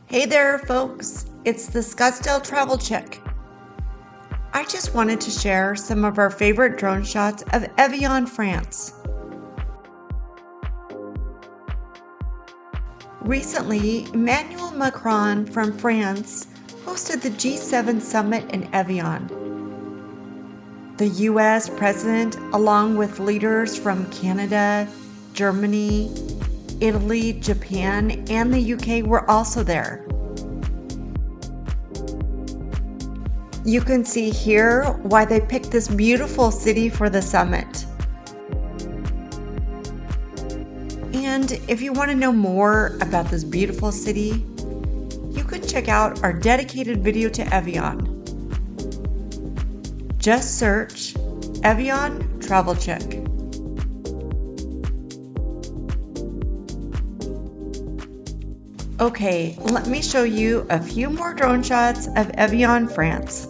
Hey there, folks. It's the Scottsdale Travel Check. I just wanted to share some of our favorite drone shots of Evian France. Recently, Emmanuel Macron from France hosted the G7 summit in Evian. The US president, along with leaders from Canada, Germany, Italy, Japan, and the UK were also there. You can see here why they picked this beautiful city for the summit. And if you want to know more about this beautiful city, you can check out our dedicated video to Evian. Just search Evian Travel Check. Okay, let me show you a few more drone shots of Evian France.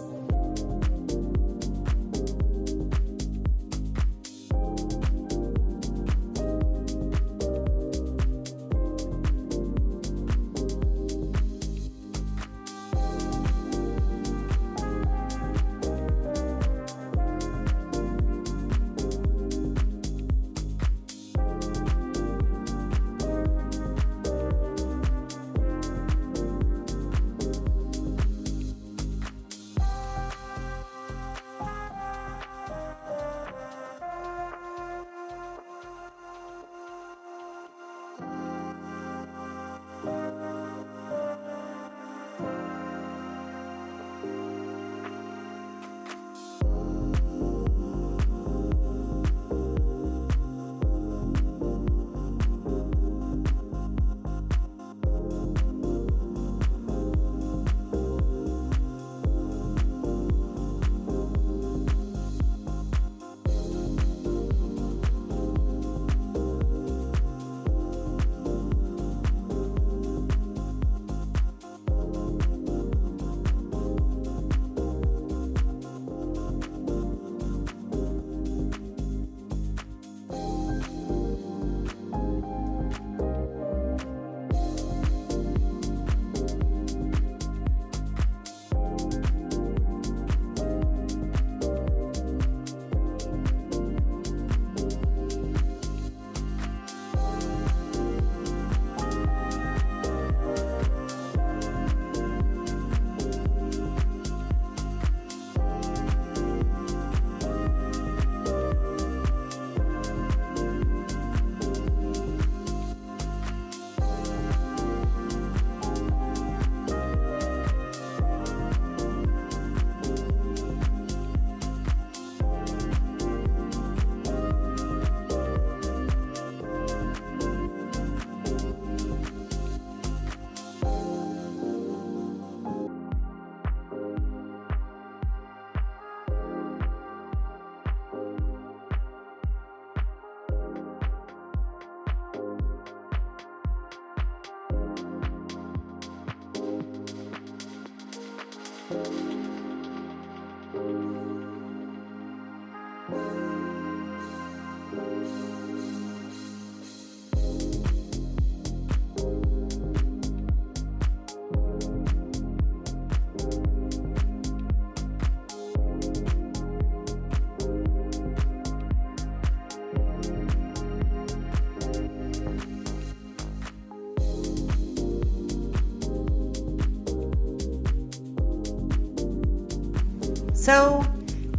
So,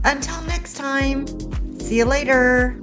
until next time, see you later.